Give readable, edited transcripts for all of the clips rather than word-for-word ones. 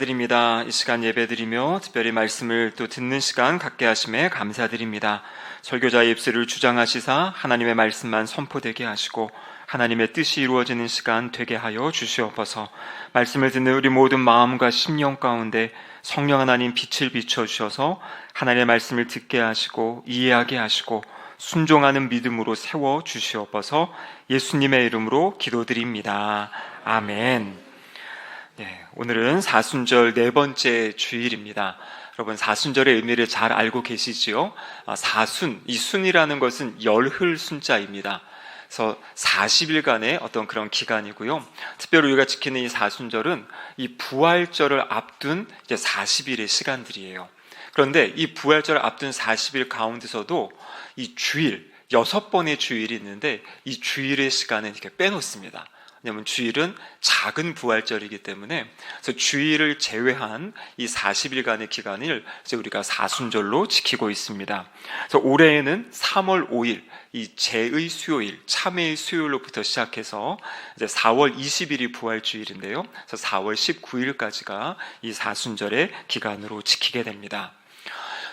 드립니다. 이 시간 예배드리며 특별히 말씀을 또 듣는 시간 갖게 하심에 감사드립니다. 설교자의 입술을 주장하시사 하나님의 말씀만 선포되게 하시고 하나님의 뜻이 이루어지는 시간 되게 하여 주시옵소서. 말씀을 듣는 우리 모든 마음과 심령 가운데 성령 하나님 빛을 비춰주셔서 하나님의 말씀을 듣게 하시고 이해하게 하시고 순종하는 믿음으로 세워주시옵소서. 예수님의 이름으로 기도드립니다. 아멘. 오늘은 사순절 네 번째 주일입니다. 여러분, 사순절의 의미를 잘 알고 계시지요? 사순, 이 순이라는 것은 열흘 순자입니다. 그래서 40일간의 어떤 그런 기간이고요. 특별히 우리가 지키는 이 사순절은 이 부활절을 앞둔 이제 40일의 시간들이에요. 그런데 이 부활절을 앞둔 40일 가운데서도 이 주일, 6번의 주일이 있는데 이 주일의 시간은 이렇게 빼놓습니다. 왜냐하면 주일은 작은 부활절이기 때문에 그래서 주일을 제외한 이 40일간의 기간을 이제 우리가 사순절로 지키고 있습니다. 그래서 올해에는 3월 5일 이 제의 수요일, 참회의 수요일로부터 시작해서 이제 4월 20일이 부활주일인데요. 그래서 4월 19일까지가 이 사순절의 기간으로 지키게 됩니다.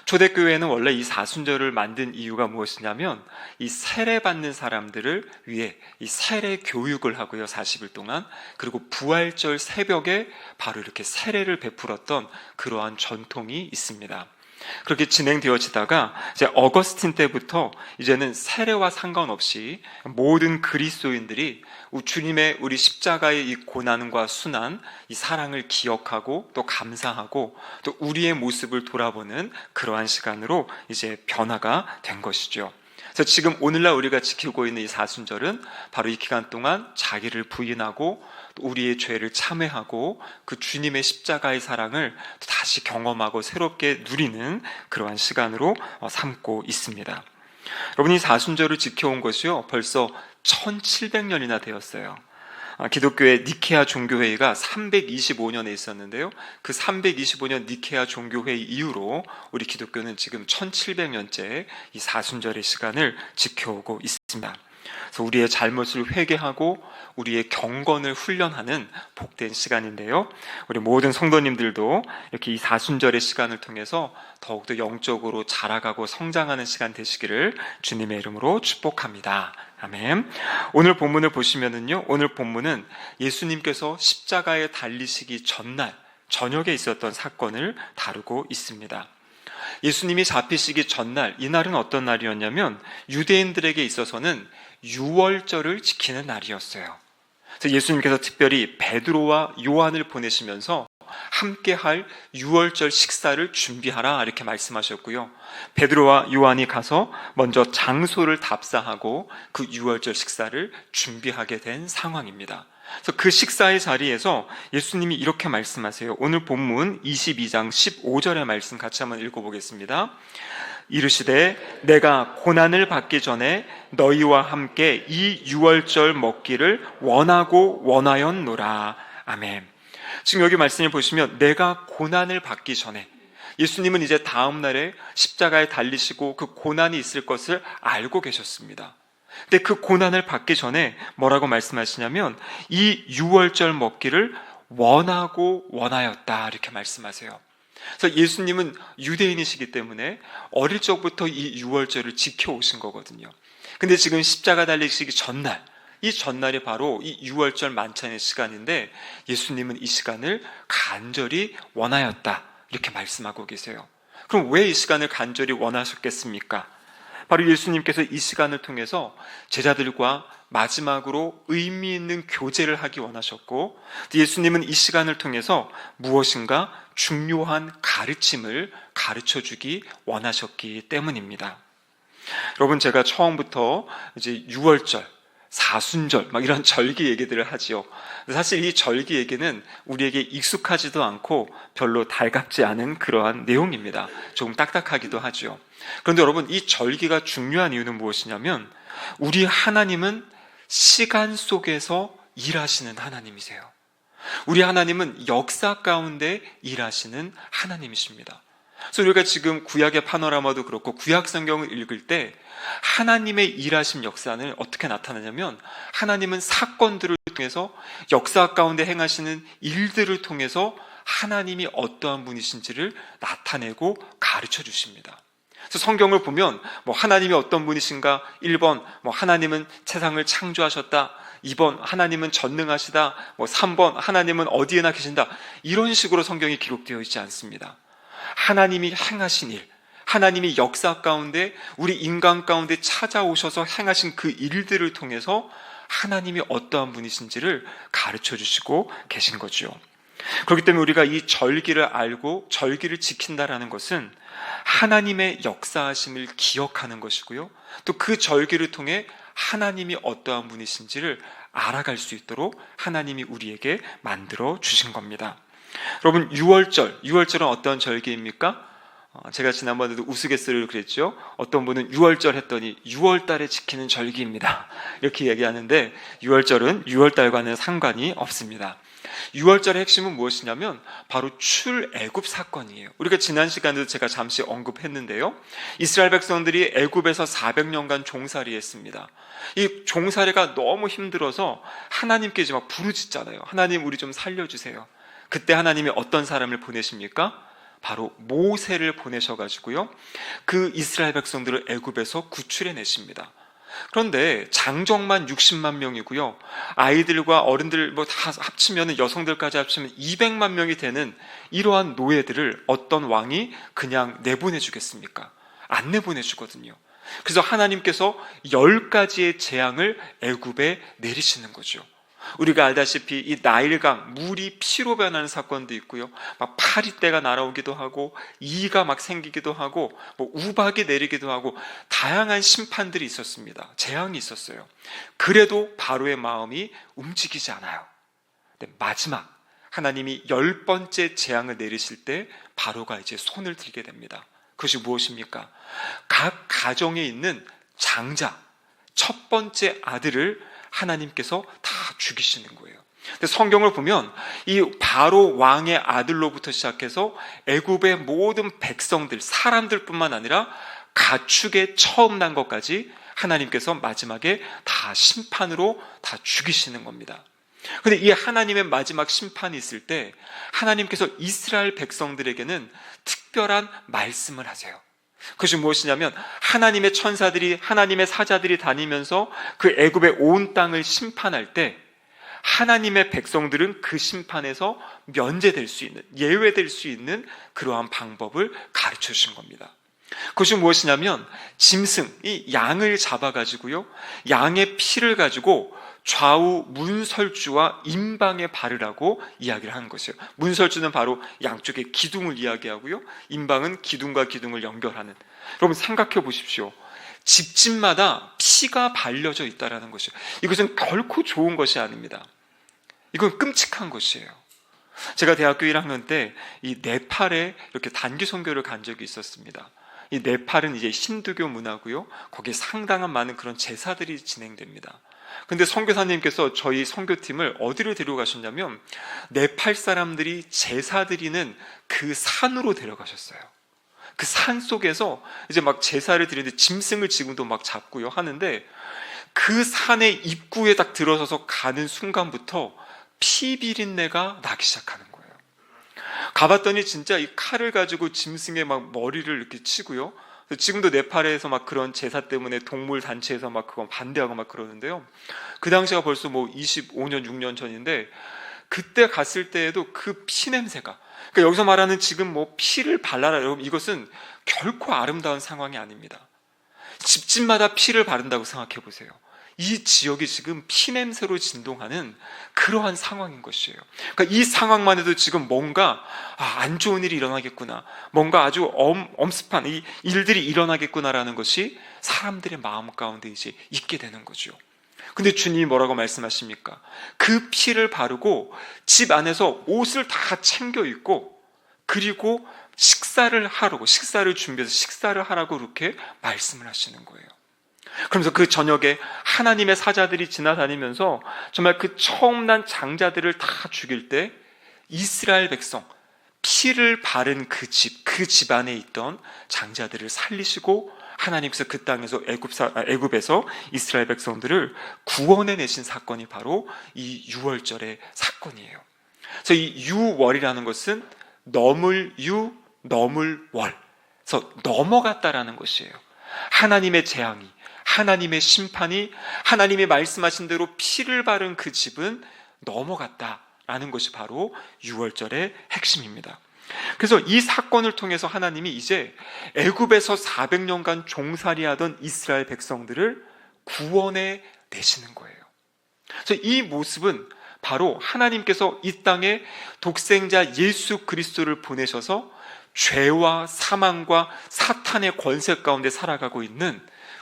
초대교회는 원래 이 사순절을 만든 이유가 무엇이냐면 이 세례받는 사람들을 위해 이 세례 교육을 하고요, 40일 동안. 그리고 부활절 새벽에 바로 이렇게 세례를 베풀었던 그러한 전통이 있습니다. 그렇게 진행되어지다가 이제 어거스틴 때부터 이제는 세례와 상관없이 모든 그리스도인들이 주님의 우리 십자가의 이 고난과 순환, 이 사랑을 기억하고 또 감사하고 또 우리의 모습을 돌아보는 그러한 시간으로 이제 변화가 된 것이죠. 그래서 지금 오늘날 우리가 지키고 있는 이 사순절은 바로 이 기간 동안 자기를 부인하고 우리의 죄를 참회하고 그 주님의 십자가의 사랑을 다시 경험하고 새롭게 누리는 그러한 시간으로 삼고 있습니다. 여러분, 이 사순절을 지켜온 것이요 벌써 1700년이나 되었어요. 기독교의 니케아 종교회의가 325년에 있었는데요, 그 325년 니케아 종교회의 이후로 우리 기독교는 지금 1700년째 이 사순절의 시간을 지켜오고 있습니다. 그래서 우리의 잘못을 회개하고 우리의 경건을 훈련하는 복된 시간인데요, 우리 모든 성도님들도 이렇게 이 사순절의 시간을 통해서 더욱더 영적으로 자라가고 성장하는 시간 되시기를 주님의 이름으로 축복합니다. 아멘. 오늘 본문을 보시면은요, 오늘 본문은 예수님께서 십자가에 달리시기 전날 저녁에 있었던 사건을 다루고 있습니다. 예수님이 잡히시기 전날, 이날은 어떤 날이었냐면 유대인들에게 있어서는 유월절을 지키는 날이었어요. 그래서 예수님께서 특별히 베드로와 요한을 보내시면서 함께 할 유월절 식사를 준비하라 이렇게 말씀하셨고요, 베드로와 요한이 가서 먼저 장소를 답사하고 그 유월절 식사를 준비하게 된 상황입니다. 그래서 그 식사의 자리에서 예수님이 이렇게 말씀하세요. 오늘 본문 22장 15절의 말씀 같이 한번 읽어보겠습니다. 이르시되 내가 고난을 받기 전에 너희와 함께 이 유월절 먹기를 원하고 원하였노라. 아멘. 지금 여기 말씀을 보시면 내가 고난을 받기 전에, 예수님은 이제 다음 날에 십자가에 달리시고 그 고난이 있을 것을 알고 계셨습니다. 근데 그 고난을 받기 전에 뭐라고 말씀하시냐면 이 유월절 먹기를 원하고 원하였다 이렇게 말씀하세요. 그래서 예수님은 유대인이시기 때문에 어릴 적부터 이 유월절을 지켜오신 거거든요. 근데 지금 십자가 달리시기 전날, 이 전날이 바로 이 유월절 만찬의 시간인데 예수님은 이 시간을 간절히 원하였다 이렇게 말씀하고 계세요. 그럼 왜 이 시간을 간절히 원하셨겠습니까? 바로 예수님께서 이 시간을 통해서 제자들과 마지막으로 의미 있는 교제를 하기 원하셨고, 예수님은 이 시간을 통해서 무엇인가 중요한 가르침을 가르쳐주기 원하셨기 때문입니다. 여러분, 제가 처음부터 이제 유월절, 사순절 막 이런 절기 얘기들을 하지요. 사실 이 절기 얘기는 우리에게 익숙하지도 않고 별로 달갑지 않은 그러한 내용입니다. 조금 딱딱하기도 하죠. 그런데 여러분, 이 절기가 중요한 이유는 무엇이냐면 우리 하나님은 시간 속에서 일하시는 하나님이세요. 우리 하나님은 역사 가운데 일하시는 하나님이십니다. 그래서 우리가 지금 구약의 파노라마도 그렇고 구약 성경을 읽을 때 하나님의 일하심 역사는 어떻게 나타나냐면 하나님은 사건들을 통해서 역사 가운데 행하시는 일들을 통해서 하나님이 어떠한 분이신지를 나타내고 가르쳐 주십니다. 그래서 성경을 보면 하나님이 어떤 분이신가? 1번 하나님은 세상을 창조하셨다. 2번 하나님은 전능하시다. 3번 하나님은 어디에나 계신다. 이런 식으로 성경이 기록되어 있지 않습니다. 하나님이 행하신 일, 하나님이 역사 가운데 우리 인간 가운데 찾아오셔서 행하신 그 일들을 통해서 하나님이 어떠한 분이신지를 가르쳐 주시고 계신 거죠. 그렇기 때문에 우리가 이 절기를 알고 절기를 지킨다라는 것은 하나님의 역사하심을 기억하는 것이고요. 또 그 절기를 통해 하나님이 어떠한 분이신지를 알아갈 수 있도록 하나님이 우리에게 만들어 주신 겁니다. 여러분, 6월절은 어떤 절기입니까? 제가 지난번에도 우스갯소리를 그랬죠. 어떤 분은 6월절 했더니 6월달에 지키는 절기입니다, 이렇게 얘기하는데 6월절은 6월달과는 상관이 없습니다. 6월절의 핵심은 무엇이냐면 바로 출애굽 사건이에요. 우리가 지난 시간에도 제가 잠시 언급했는데요, 이스라엘 백성들이 애굽에서 400년간 종살이했습니다. 이 종살이가 너무 힘들어서 하나님께 이제 막 부르짖잖아요. 하나님, 우리 좀 살려주세요. 그때 하나님이 어떤 사람을 보내십니까? 바로 모세를 보내셔가지고요, 그 이스라엘 백성들을 애굽에서 구출해내십니다. 그런데 장정만 60만 명이고요, 아이들과 어른들 다 합치면, 여성들까지 합치면 200만 명이 되는 이러한 노예들을 어떤 왕이 그냥 내보내주겠습니까? 안 내보내주거든요. 그래서 하나님께서 10가지의 재앙을 애굽에 내리시는 거죠. 우리가 알다시피 이 나일강, 물이 피로 변하는 사건도 있고요, 막 파리떼가 날아오기도 하고 이가 막 생기기도 하고 우박이 내리기도 하고 다양한 심판들이 있었습니다. 재앙이 있었어요. 그래도 바로의 마음이 움직이지 않아요. 근데 마지막 하나님이 10번째 재앙을 내리실 때 바로가 이제 손을 들게 됩니다. 그것이 무엇입니까? 각 가정에 있는 장자, 첫 번째 아들을 하나님께서 다 죽이시는 거예요. 근데 성경을 보면 이 바로 왕의 아들로부터 시작해서 애굽의 모든 백성들, 사람들뿐만 아니라 가축의 처음 난 것까지 하나님께서 마지막에 다 심판으로 다 죽이시는 겁니다. 그런데 이 하나님의 마지막 심판이 있을 때 하나님께서 이스라엘 백성들에게는 특별한 말씀을 하세요. 그것이 무엇이냐면, 하나님의 천사들이, 하나님의 사자들이 다니면서 그 애굽의 온 땅을 심판할 때 하나님의 백성들은 그 심판에서 면제될 수 있는, 예외될 수 있는 그러한 방법을 가르쳐 주신 겁니다. 그것이 무엇이냐면, 짐승, 이 양을 잡아가지고요, 양의 피를 가지고 좌우 문설주와 임방에 바르라고 이야기를 하는 것이에요. 문설주는 바로 양쪽의 기둥을 이야기하고요, 임방은 기둥과 기둥을 연결하는. 여러분 생각해 보십시오. 집집마다 피가 발려져 있다는 것이에요. 이것은 결코 좋은 것이 아닙니다. 이건 끔찍한 것이에요. 제가 대학교 1학년 때 이 네팔에 이렇게 단기 선교를 간 적이 있었습니다. 이 네팔은 이제 힌두교 문화고요, 거기에 상당한 많은 그런 제사들이 진행됩니다. 근데 선교사님께서 저희 선교팀을 어디로 데려가셨냐면, 네팔 사람들이 제사 드리는 그 산으로 데려가셨어요. 그 산 속에서 이제 막 제사를 드리는데 짐승을 지금도 막 잡고요 하는데, 그 산의 입구에 딱 들어서서 가는 순간부터 피 비린내가 나기 시작하는 거예요. 가봤더니 진짜 이 칼을 가지고 짐승의 막 머리를 이렇게 치고요, 지금도 네팔에서 막 그런 제사 때문에 동물 단체에서 막 그건 반대하고 막 그러는데요, 그 당시가 벌써 25년, 6년 전인데 그때 갔을 때에도 그 피 냄새가, 그러니까 여기서 말하는 지금 피를 발라라, 여러분, 이것은 결코 아름다운 상황이 아닙니다. 집집마다 피를 바른다고 생각해 보세요. 이 지역이 지금 피냄새로 진동하는 그러한 상황인 것이에요. 그러니까 이 상황만 해도 지금 뭔가 안 좋은 일이 일어나겠구나, 뭔가 아주 엄습한 이 일들이 일어나겠구나라는 것이 사람들의 마음 가운데 이제 있게 되는 거죠. 근데 주님이 뭐라고 말씀하십니까? 그 피를 바르고 집 안에서 옷을 다 챙겨 입고, 그리고 식사를 준비해서 식사를 하라고 그렇게 말씀을 하시는 거예요. 그러면서 그 저녁에 하나님의 사자들이 지나다니면서 정말 그 처음 난 장자들을 다 죽일 때 이스라엘 백성, 피를 바른 그 집 안에 있던 장자들을 살리시고 하나님께서 그 땅에서 애굽에서 이스라엘 백성들을 구원해내신 사건이 바로 이 6월절의 사건이에요. 그래서 이 유월이라는 것은 넘을 유, 넘을 월. 그래서 넘어갔다라는 것이에요. 하나님의 재앙이, 하나님의 심판이, 하나님이 말씀하신 대로 피를 바른 그 집은 넘어갔다라는 것이 바로 유월절의 핵심입니다. 그래서 이 사건을 통해서 하나님이 이제 애굽에서 400년간 종살이하던 이스라엘 백성들을 구원해 내시는 거예요. 그래서 이 모습은 바로 하나님께서 이 땅에 독생자 예수 그리스도를 보내셔서 죄와 사망과 사탄의 권세 가운데 살아가고 있는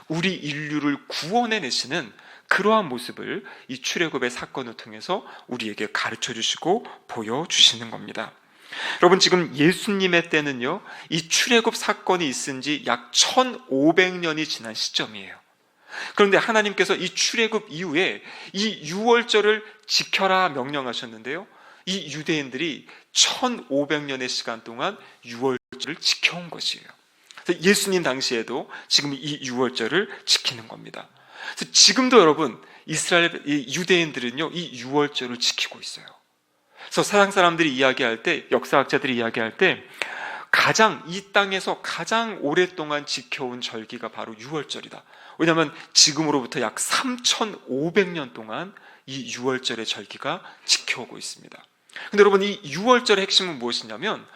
우리 인류를 구원해 내시는 그러한 모습을 이 출애굽의 사건을 통해서 우리에게 가르쳐 주시고 보여주시는 겁니다. 여러분, 지금 예수님의 때는요, 이 출애굽 사건이 있은 지 약 1500년이 지난 시점이에요. 그런데 하나님께서 이 출애굽 이후에 이 유월절을 지켜라 명령하셨는데요, 이 유대인들이 1500년의 시간 동안 유월절을 지켜온 것이에요. 그래서 예수님 당시에도 지금 이 유월절을 지키는 겁니다. 그래서 지금도 여러분, 이스라엘 유대인들은요, 이 유월절을 지키고 있어요. 그래서 세상 사람들이 이야기할 때, 역사학자들이 이야기할 때 이 땅에서 가장 오랫동안 지켜온 절기가 바로 유월절이다. 왜냐하면 지금으로부터 약 3500년 동안 이 유월절의 절기가 지켜오고 있습니다. 근데 여러분, 이 유월절의 핵심은 무엇이냐면,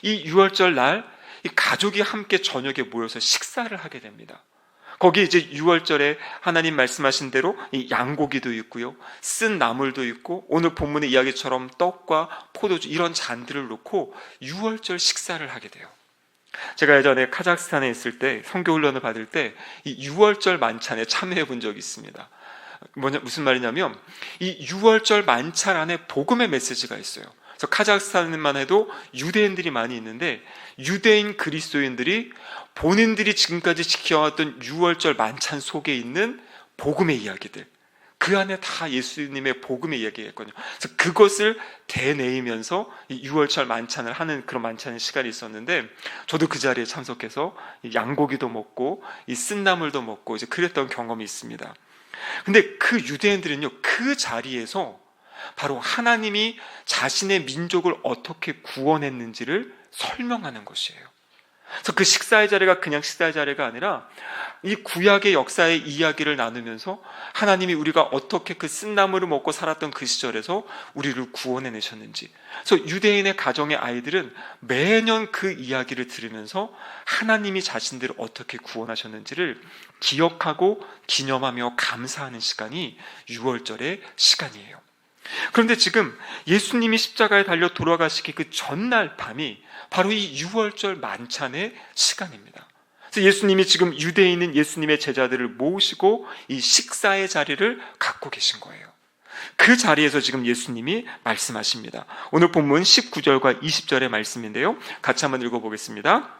이 유월절 날 이 가족이 함께 저녁에 모여서 식사를 하게 됩니다. 거기 이제 유월절에 하나님 말씀하신 대로 이 양고기도 있고요, 쓴 나물도 있고, 오늘 본문의 이야기처럼 떡과 포도주 이런 잔들을 놓고 유월절 식사를 하게 돼요. 제가 예전에 카자흐스탄에 있을 때 선교 훈련을 받을 때 이 유월절 만찬에 참여해 본 적이 있습니다. 무슨 말이냐면, 이 유월절 만찬 안에 복음의 메시지가 있어요. 그래서 카자흐스탄만 해도 유대인들이 많이 있는데, 유대인 그리스도인들이 본인들이 지금까지 지켜왔던 유월절 만찬 속에 있는 복음의 이야기들, 그 안에 다 예수님의 복음의 이야기가 있거든요. 그래서 그것을 되뇌이면서 이 유월절 만찬을 하는 그런 만찬의 시간이 있었는데, 저도 그 자리에 참석해서 양고기도 먹고 이 쓴나물도 먹고 이제 그랬던 경험이 있습니다. 근데 그 유대인들은요, 그 자리에서 바로 하나님이 자신의 민족을 어떻게 구원했는지를 설명하는 것이에요. 그래서 그 식사의 자리가 그냥 식사의 자리가 아니라 이 구약의 역사의 이야기를 나누면서 하나님이 우리가 어떻게 그 쓴나물을 먹고 살았던 그 시절에서 우리를 구원해내셨는지, 그래서 유대인의 가정의 아이들은 매년 그 이야기를 들으면서 하나님이 자신들을 어떻게 구원하셨는지를 기억하고 기념하며 감사하는 시간이 유월절의 시간이에요. 그런데 지금 예수님이 십자가에 달려 돌아가시기 그 전날 밤이 바로 이 유월절 만찬의 시간입니다. 그래서 예수님이 지금 유대에 있는 예수님의 제자들을 모시고 이 식사의 자리를 갖고 계신 거예요. 그 자리에서 지금 예수님이 말씀하십니다. 오늘 본문 19절과 20절의 말씀인데요, 같이 한번 읽어보겠습니다.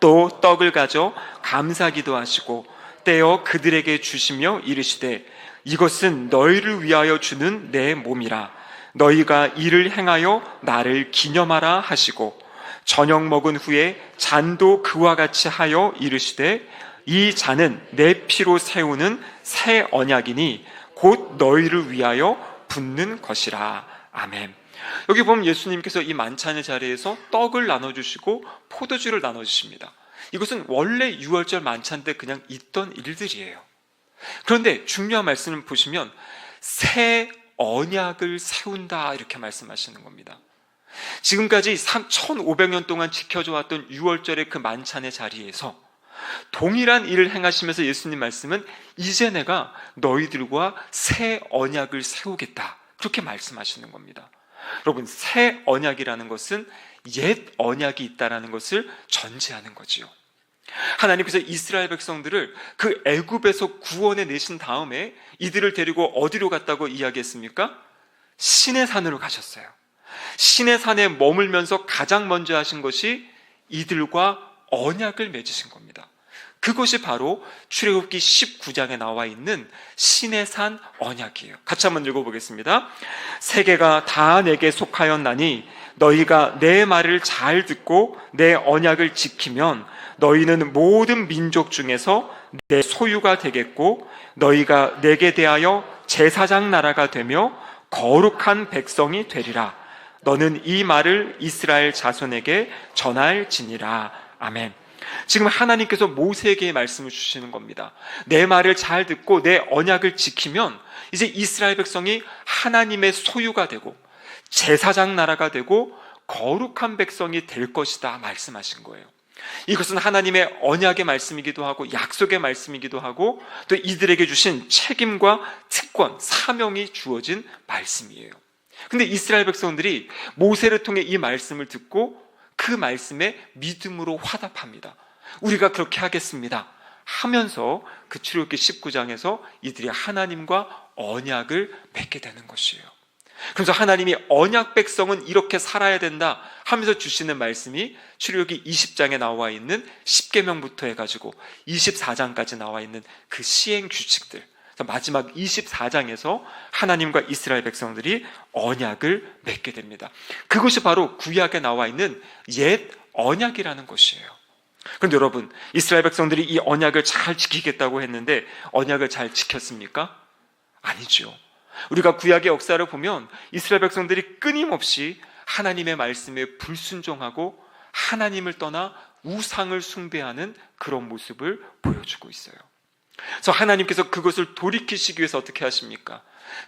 또 떡을 가져 감사기도 하시고 떼어 그들에게 주시며 이르시되, 이것은 너희를 위하여 주는 내 몸이라. 너희가 이를 행하여 나를 기념하라 하시고, 저녁 먹은 후에 잔도 그와 같이 하여 이르시되, 이 잔은 내 피로 세우는 새 언약이니 곧 너희를 위하여 붓는 것이라. 아멘. 여기 보면 예수님께서 이 만찬의 자리에서 떡을 나눠주시고 포도주를 나눠주십니다. 이것은 원래 유월절 만찬 때 그냥 있던 일들이에요. 그런데 중요한 말씀을 보시면 새 언약을 세운다, 이렇게 말씀하시는 겁니다. 지금까지 1500년 동안 지켜져 왔던 유월절의 그 만찬의 자리에서 동일한 일을 행하시면서 예수님 말씀은 이제 내가 너희들과 새 언약을 세우겠다, 그렇게 말씀하시는 겁니다. 여러분, 새 언약이라는 것은 옛 언약이 있다는 것을 전제하는 거지요. 하나님께서 이스라엘 백성들을 그 애굽에서 구원해 내신 다음에 이들을 데리고 어디로 갔다고 이야기했습니까? 시내 산으로 가셨어요. 시내 산에 머물면서 가장 먼저 하신 것이 이들과 언약을 맺으신 겁니다. 그것이 바로 출애굽기 19장에 나와 있는 시내산 언약이에요. 같이 한번 읽어보겠습니다. 세계가 다 내게 속하였나니 너희가 내 말을 잘 듣고 내 언약을 지키면 너희는 모든 민족 중에서 내 소유가 되겠고, 너희가 내게 대하여 제사장 나라가 되며 거룩한 백성이 되리라. 너는 이 말을 이스라엘 자손에게 전할지니라. 아멘. 지금 하나님께서 모세에게 말씀을 주시는 겁니다. 내 말을 잘 듣고 내 언약을 지키면 이제 이스라엘 백성이 하나님의 소유가 되고 제사장 나라가 되고 거룩한 백성이 될 것이다 말씀하신 거예요. 이것은 하나님의 언약의 말씀이기도 하고 약속의 말씀이기도 하고 또 이들에게 주신 책임과 특권, 사명이 주어진 말씀이에요. 근데 이스라엘 백성들이 모세를 통해 이 말씀을 듣고 그 말씀에 믿음으로 화답합니다. 우리가 그렇게 하겠습니다 하면서 그 출애굽기 19장에서 이들이 하나님과 언약을 맺게 되는 것이에요. 그래서 하나님이 언약 백성은 이렇게 살아야 된다 하면서 주시는 말씀이 출애굽기 20장에 나와 있는 10계명부터 해가지고 24장까지 나와 있는 그 시행 규칙들, 마지막 24장에서 하나님과 이스라엘 백성들이 언약을 맺게 됩니다. 그것이 바로 구약에 나와 있는 옛 언약이라는 것이에요. 그런데 여러분, 이스라엘 백성들이 이 언약을 잘 지키겠다고 했는데 언약을 잘 지켰습니까? 아니죠. 우리가 구약의 역사를 보면 이스라엘 백성들이 끊임없이 하나님의 말씀에 불순종하고 하나님을 떠나 우상을 숭배하는 그런 모습을 보여주고 있어요. 그래서 하나님께서 그것을 돌이키시기 위해서 어떻게 하십니까?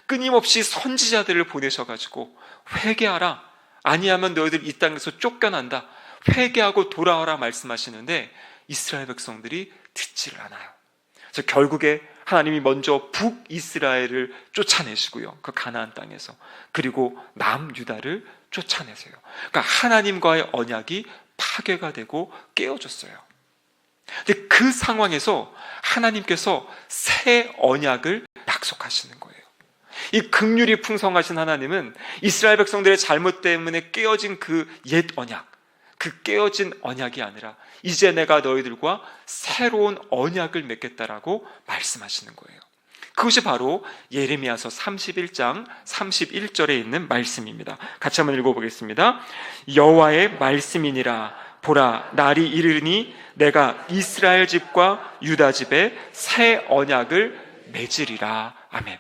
끊임없이 선지자들을 보내셔가지고 회개하라, 아니하면 너희들 이 땅에서 쫓겨난다, 회개하고 돌아와라 말씀하시는데 이스라엘 백성들이 듣지를 않아요. 그래서 결국에 하나님이 먼저 북이스라엘을 쫓아내시고요, 그 가나안 땅에서. 그리고 남유다를 쫓아내세요. 그러니까 하나님과의 언약이 파괴가 되고 깨어졌어요. 근데 그 상황에서 하나님께서 새 언약을 약속하시는 거예요. 이 긍휼이 풍성하신 하나님은 이스라엘 백성들의 잘못 때문에 깨어진 그 옛 언약, 그 깨어진 언약이 아니라 이제 내가 너희들과 새로운 언약을 맺겠다라고 말씀하시는 거예요. 그것이 바로 예레미야서 31장 31절에 있는 말씀입니다. 같이 한번 읽어보겠습니다. 여호와의 말씀이니라. 보라, 날이 이르니 내가 이스라엘 집과 유다 집에 새 언약을 맺으리라. 아멘.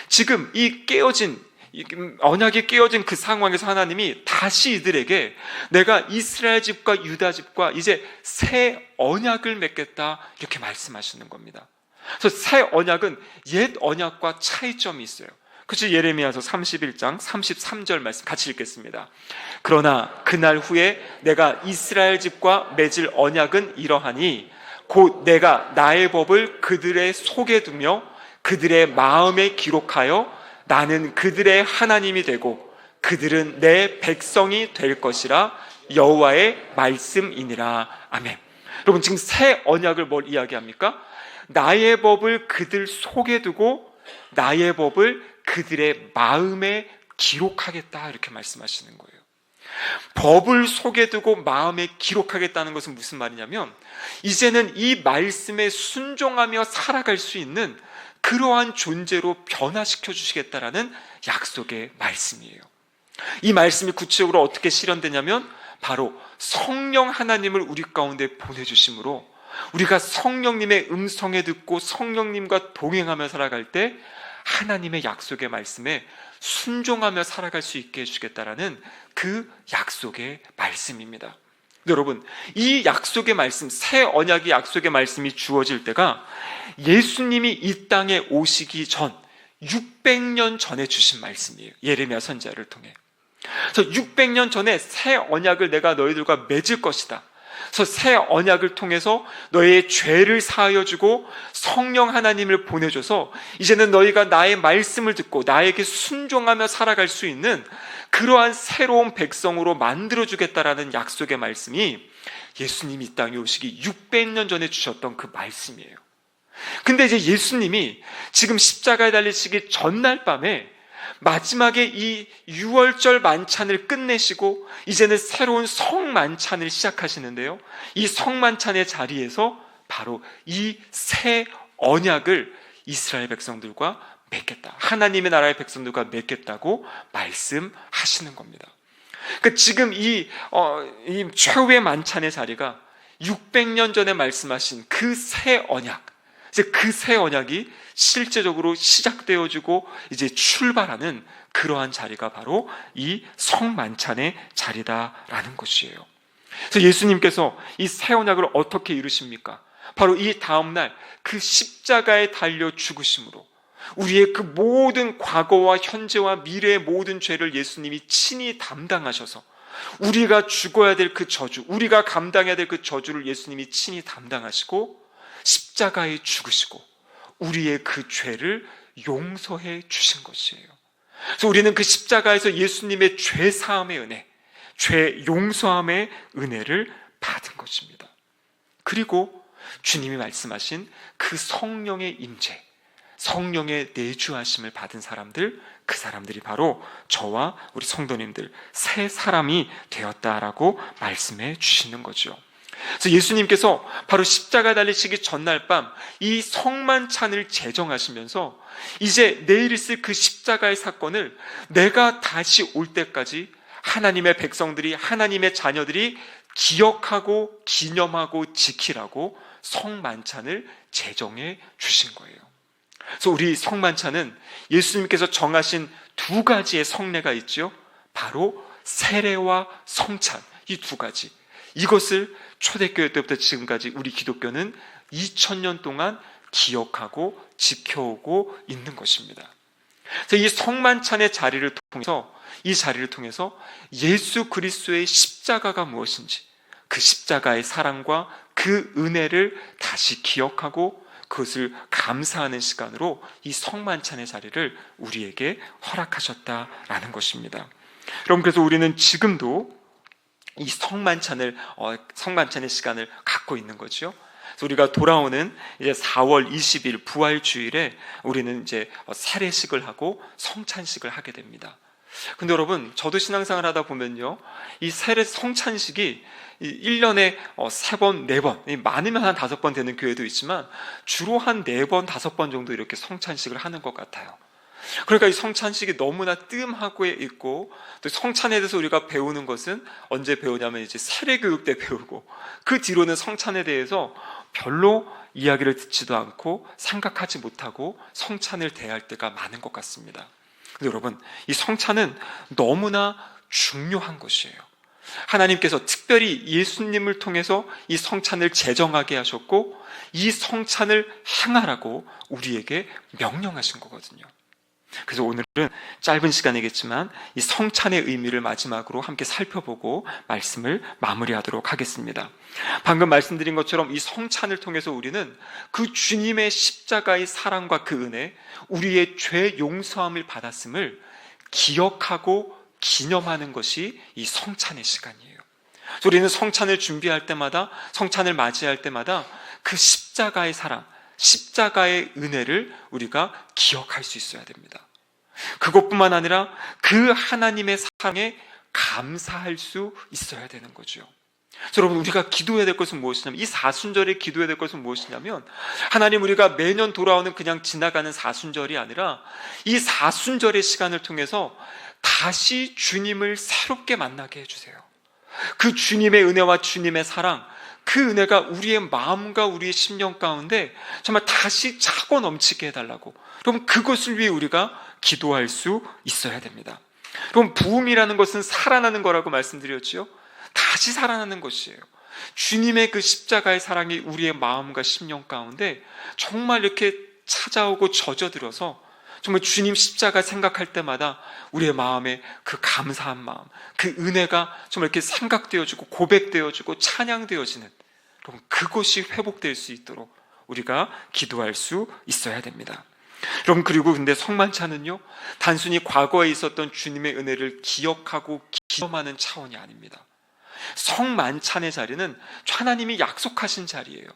지금 이 깨어진 언약이 깨어진 그 상황에서 하나님이 다시 이들에게 내가 이스라엘 집과 유다 집과 이제 새 언약을 맺겠다 이렇게 말씀하시는 겁니다. 그래서 새 언약은 옛 언약과 차이점이 있어요. 그래서 예레미야서 31장 33절 말씀 같이 읽겠습니다. 그러나 그날 후에 내가 이스라엘 집과 맺을 언약은 이러하니 곧 내가 나의 법을 그들의 속에 두며 그들의 마음에 기록하여 나는 그들의 하나님이 되고 그들은 내 백성이 될 것이라. 여호와의 말씀이니라. 아멘. 여러분, 지금 새 언약을 뭘 이야기합니까? 나의 법을 그들 속에 두고 나의 법을 그들의 마음에 기록하겠다 이렇게 말씀하시는 거예요. 법을 속에 두고 마음에 기록하겠다는 것은 무슨 말이냐면 이제는 이 말씀에 순종하며 살아갈 수 있는 그러한 존재로 변화시켜 주시겠다라는 약속의 말씀이에요. 이 말씀이 구체적으로 어떻게 실현되냐면 바로 성령 하나님을 우리 가운데 보내주심으로 우리가 성령님의 음성에 듣고 성령님과 동행하며 살아갈 때 하나님의 약속의 말씀에 순종하며 살아갈 수 있게 해주겠다라는 그 약속의 말씀입니다. 여러분, 이 약속의 말씀, 새 언약의 약속의 말씀이 주어질 때가 예수님이 이 땅에 오시기 전 600년 전에 주신 말씀이에요. 예레미야 선지자를 통해. 그래서 600년 전에 새 언약을 내가 너희들과 맺을 것이다. 그래서 새 언약을 통해서 너희의 죄를 사하여 주고 성령 하나님을 보내줘서 이제는 너희가 나의 말씀을 듣고 나에게 순종하며 살아갈 수 있는 그러한 새로운 백성으로 만들어주겠다라는 약속의 말씀이 예수님이 이 땅에 오시기 600년 전에 주셨던 그 말씀이에요. 근데 이제 예수님이 지금 십자가에 달리시기 전날 밤에 마지막에 이 6월절 만찬을 끝내시고 이제는 새로운 성만찬을 시작하시는데요, 이 성만찬의 자리에서 바로 이 새 언약을 이스라엘 백성들과 맺겠다, 하나님의 나라의 백성들과 맺겠다고 말씀하시는 겁니다. 그러니까 지금 이 최후의 만찬의 자리가 600년 전에 말씀하신 그 새 언약, 이제 그 새 언약이 실제적으로 시작되어지고 이제 출발하는 그러한 자리가 바로 이 성만찬의 자리다라는 것이에요. 그래서 예수님께서 이 새 언약을 어떻게 이루십니까? 바로 이 다음날 그 십자가에 달려 죽으심으로 우리의 그 모든 과거와 현재와 미래의 모든 죄를 예수님이 친히 담당하셔서 우리가 죽어야 될 그 저주, 우리가 감당해야 될 그 저주를 예수님이 친히 담당하시고 십자가에 죽으시고 우리의 그 죄를 용서해 주신 것이에요. 그래서 우리는 그 십자가에서 예수님의 죄 사함의 은혜, 죄 용서함의 은혜를 받은 것입니다. 그리고 주님이 말씀하신 그 성령의 임재, 성령의 내주하심을 받은 사람들, 그 사람들이 바로 저와 우리 성도님들 새 사람이 되었다라고 말씀해 주시는 거죠. 그래서 예수님께서 바로 십자가 달리시기 전날 밤 이 성만찬을 제정하시면서 이제 내일 있을 그 십자가의 사건을 내가 다시 올 때까지 하나님의 백성들이, 하나님의 자녀들이 기억하고 기념하고 지키라고 성만찬을 제정해 주신 거예요. 그래서 우리 성만찬은 예수님께서 정하신 두 가지의 성례가 있죠. 바로 세례와 성찬, 이 두 가지. 이것을 초대교회 때부터 지금까지 우리 기독교는 2000년 동안 기억하고 지켜오고 있는 것입니다. 그래서 이 성만찬의 자리를 통해서, 이 자리를 통해서 예수 그리스도의 십자가가 무엇인지, 그 십자가의 사랑과 그 은혜를 다시 기억하고 그것을 감사하는 시간으로 이 성만찬의 자리를 우리에게 허락하셨다라는 것입니다. 여러분, 그래서 우리는 지금도 이 성만찬의 시간을 갖고 있는 거죠. 그래서 우리가 돌아오는 이제 4월 20일 부활 주일에 우리는 이제 세례식을 하고 성찬식을 하게 됩니다. 근데 여러분, 저도 신앙생활 하다 보면요, 이 세례 성찬식이 1년에 3번, 4번, 많으면 한 5번 되는 교회도 있지만 주로 한 4번, 5번 정도 이렇게 성찬식을 하는 것 같아요. 그러니까 이 성찬식이 너무나 뜸하고 있고, 또 성찬에 대해서 우리가 배우는 것은 언제 배우냐면 이제 세례교육 때 배우고, 그 뒤로는 성찬에 대해서 별로 이야기를 듣지도 않고 생각하지 못하고 성찬을 대할 때가 많은 것 같습니다. 근데 여러분, 이 성찬은 너무나 중요한 것이에요. 하나님께서 특별히 예수님을 통해서 이 성찬을 제정하게 하셨고, 이 성찬을 행하라고 우리에게 명령하신 거거든요. 그래서 오늘은 짧은 시간이겠지만 이 성찬의 의미를 마지막으로 함께 살펴보고 말씀을 마무리하도록 하겠습니다. 방금 말씀드린 것처럼 이 성찬을 통해서 우리는 그 주님의 십자가의 사랑과 그 은혜, 우리의 죄 용서함을 받았음을 기억하고 기념하는 것이 이 성찬의 시간이에요. 그래서 우리는 성찬을 준비할 때마다, 성찬을 맞이할 때마다 그 십자가의 사랑, 십자가의 은혜를 우리가 기억할 수 있어야 됩니다. 그것뿐만 아니라 그 하나님의 사랑에 감사할 수 있어야 되는 거죠. 여러분, 우리가 기도해야 될 것은 무엇이냐면, 이 사순절에 기도해야 될 것은 무엇이냐면, 하나님, 우리가 매년 돌아오는 그냥 지나가는 사순절이 아니라 이 사순절의 시간을 통해서 다시 주님을 새롭게 만나게 해주세요. 그 주님의 은혜와 주님의 사랑, 그 은혜가 우리의 마음과 우리의 심령 가운데 정말 다시 차고 넘치게 해달라고, 여러분, 그것을 위해 우리가 기도할 수 있어야 됩니다. 여러분, 부흥이라는 것은 살아나는 거라고 말씀드렸지요. 다시 살아나는 것이에요. 주님의 그 십자가의 사랑이 우리의 마음과 심령 가운데 정말 이렇게 찾아오고 젖어들어서 정말 주님 십자가 생각할 때마다 우리의 마음에 그 감사한 마음, 그 은혜가 정말 이렇게 생각되어지고 고백되어지고 찬양되어지는, 여러분, 그것이 회복될 수 있도록 우리가 기도할 수 있어야 됩니다. 여러분, 그리고 근데 성만찬은요, 단순히 과거에 있었던 주님의 은혜를 기억하고 기념하는 차원이 아닙니다. 성만찬의 자리는 하나님이 약속하신 자리예요.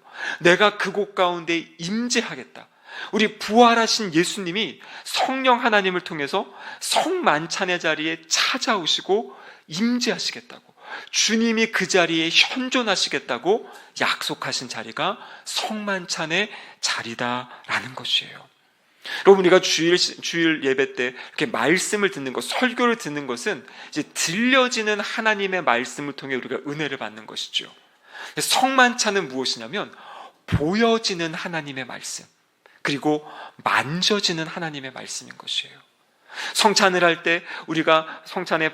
내가 그곳 가운데 임재하겠다. 우리 부활하신 예수님이 성령 하나님을 통해서 성만찬의 자리에 찾아오시고 임재하시겠다고, 주님이 그 자리에 현존하시겠다고 약속하신 자리가 성만찬의 자리다라는 것이에요. 여러분, 우리가 주일 예배 때 이렇게 말씀을 듣는 것, 설교를 듣는 것은 이제 들려지는 하나님의 말씀을 통해 우리가 은혜를 받는 것이죠. 성만찬은 무엇이냐면 보여지는 하나님의 말씀, 그리고 만져지는 하나님의 말씀인 것이에요. 성찬을 할 때 우리가 성찬에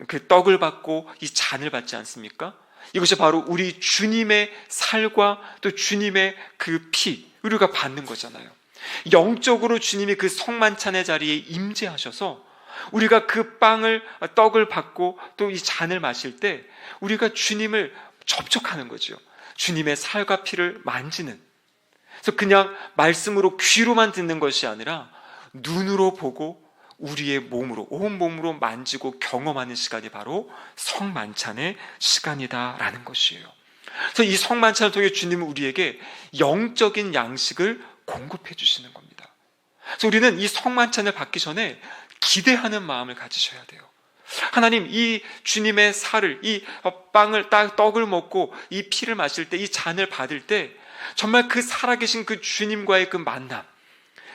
그 떡을 받고 이 잔을 받지 않습니까? 이것이 바로 우리 주님의 살과 또 주님의 그 피, 우리가 받는 거잖아요. 영적으로 주님이 그 성만찬의 자리에 임재하셔서 우리가 그 떡을 받고 또 이 잔을 마실 때 우리가 주님을 접촉하는 거죠. 주님의 살과 피를 만지는. 그래서 그냥 말씀으로 귀로만 듣는 것이 아니라 눈으로 보고 우리의 몸으로, 온몸으로 만지고 경험하는 시간이 바로 성만찬의 시간이다라는 것이에요. 그래서 이 성만찬을 통해 주님은 우리에게 영적인 양식을 공급해 주시는 겁니다. 그래서 우리는 이 성만찬을 받기 전에 기대하는 마음을 가지셔야 돼요. 하나님, 이 주님의 살을, 이 떡을 먹고 이 피를 마실 때, 이 잔을 받을 때 정말 그 살아계신 그 주님과의 그 만남,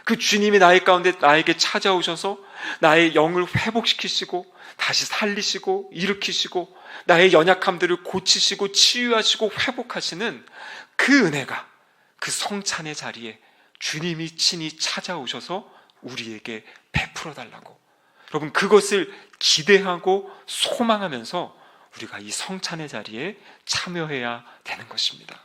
그 주님이 나의 가운데 나에게 찾아오셔서 나의 영을 회복시키시고 다시 살리시고 일으키시고 나의 연약함들을 고치시고 치유하시고 회복하시는 그 은혜가 그 성찬의 자리에 주님이 친히 찾아오셔서 우리에게 베풀어 달라고, 여러분, 그것을 기대하고 소망하면서 우리가 이 성찬의 자리에 참여해야 되는 것입니다.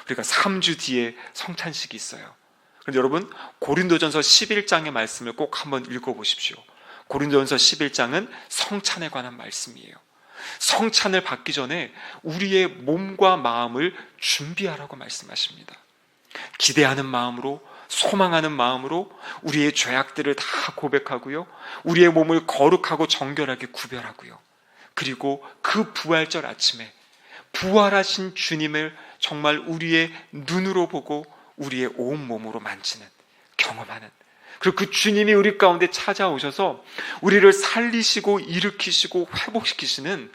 우리가 3주 뒤에 성찬식이 있어요. 그런데 여러분, 고린도전서 11장의 말씀을 꼭 한번 읽어보십시오. 고린도전서 11장은 성찬에 관한 말씀이에요. 성찬을 받기 전에 우리의 몸과 마음을 준비하라고 말씀하십니다. 기대하는 마음으로, 소망하는 마음으로 우리의 죄악들을 다 고백하고요, 우리의 몸을 거룩하고 정결하게 구별하고요, 그리고 그 부활절 아침에 부활하신 주님을 정말 우리의 눈으로 보고 우리의 온 몸으로 만지는, 경험하는, 그리고 그 주님이 우리 가운데 찾아오셔서 우리를 살리시고 일으키시고 회복시키시는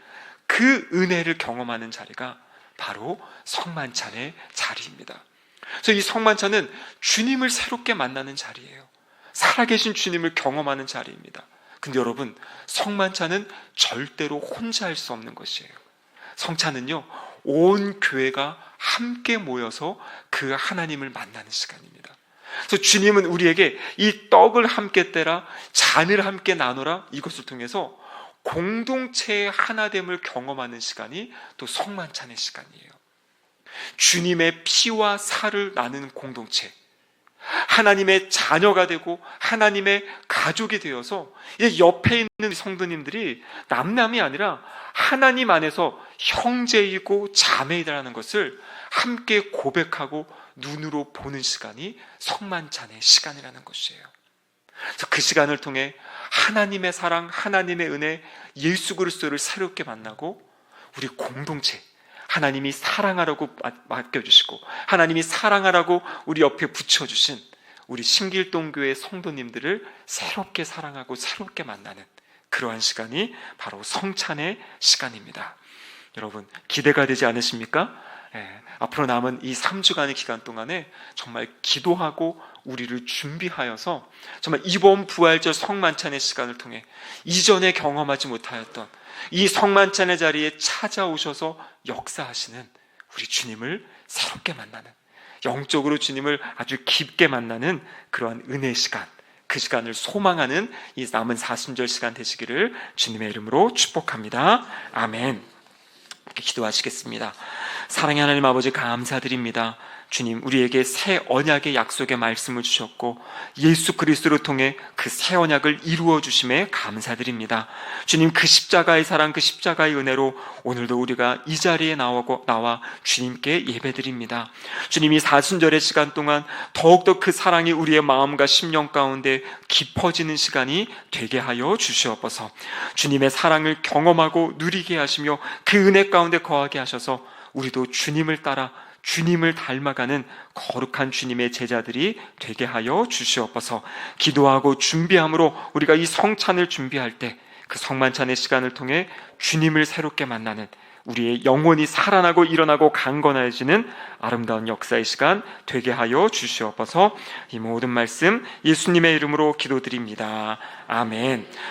그 은혜를 경험하는 자리가 바로 성만찬의 자리입니다. 그래서 이 성만찬은 주님을 새롭게 만나는 자리예요. 살아계신 주님을 경험하는 자리입니다. 근데 여러분, 성만찬은 절대로 혼자 할 수 없는 것이에요. 성찬은요, 온 교회가 함께 모여서 그 하나님을 만나는 시간입니다. 그래서 주님은 우리에게 이 떡을 함께 떼라, 잔을 함께 나누라, 이것을 통해서 공동체의 하나됨을 경험하는 시간이 또 성만찬의 시간이에요. 주님의 피와 살을 나누는 공동체, 하나님의 자녀가 되고 하나님의 가족이 되어서 이제 옆에 있는 성도님들이 남남이 아니라 하나님 안에서 형제이고 자매이다라는 것을 함께 고백하고 눈으로 보는 시간이 성만찬의 시간이라는 것이에요. 그래서 그 시간을 통해 하나님의 사랑, 하나님의 은혜, 예수 그리스도를 새롭게 만나고 우리 공동체, 하나님이 사랑하라고 맡겨주시고 하나님이 사랑하라고 우리 옆에 붙여주신 우리 신길동교회 성도님들을 새롭게 사랑하고 새롭게 만나는 그러한 시간이 바로 성찬의 시간입니다. 여러분, 기대가 되지 않으십니까? 앞으로 남은 이 3주간의 기간 동안에 정말 기도하고 우리를 준비하여서 정말 이번 부활절 성만찬의 시간을 통해 이전에 경험하지 못하였던 이 성만찬의 자리에 찾아오셔서 역사하시는 우리 주님을 새롭게 만나는, 영적으로 주님을 아주 깊게 만나는 그러한 은혜의 시간, 그 시간을 소망하는 이 남은 사순절 시간 되시기를 주님의 이름으로 축복합니다. 아멘. 이렇게 기도하시겠습니다. 사랑의 하나님 아버지, 감사드립니다. 주님, 우리에게 새 언약의 약속의 말씀을 주셨고 예수 그리스도를 통해 그 새 언약을 이루어 주심에 감사드립니다. 주님, 그 십자가의 사랑, 그 십자가의 은혜로 오늘도 우리가 이 자리에 나와 주님께 예배드립니다. 주님, 이 사순절의 시간 동안 더욱더 그 사랑이 우리의 마음과 심령 가운데 깊어지는 시간이 되게 하여 주시옵소서. 주님의 사랑을 경험하고 누리게 하시며 그 은혜 가운데 거하게 하셔서 우리도 주님을 따라 주님을 닮아가는 거룩한 주님의 제자들이 되게 하여 주시옵소서. 기도하고 준비함으로 우리가 이 성찬을 준비할 때 그 성만찬의 시간을 통해 주님을 새롭게 만나는, 우리의 영혼이 살아나고 일어나고 강건해지는 아름다운 역사의 시간 되게 하여 주시옵소서. 이 모든 말씀 예수님의 이름으로 기도드립니다. 아멘.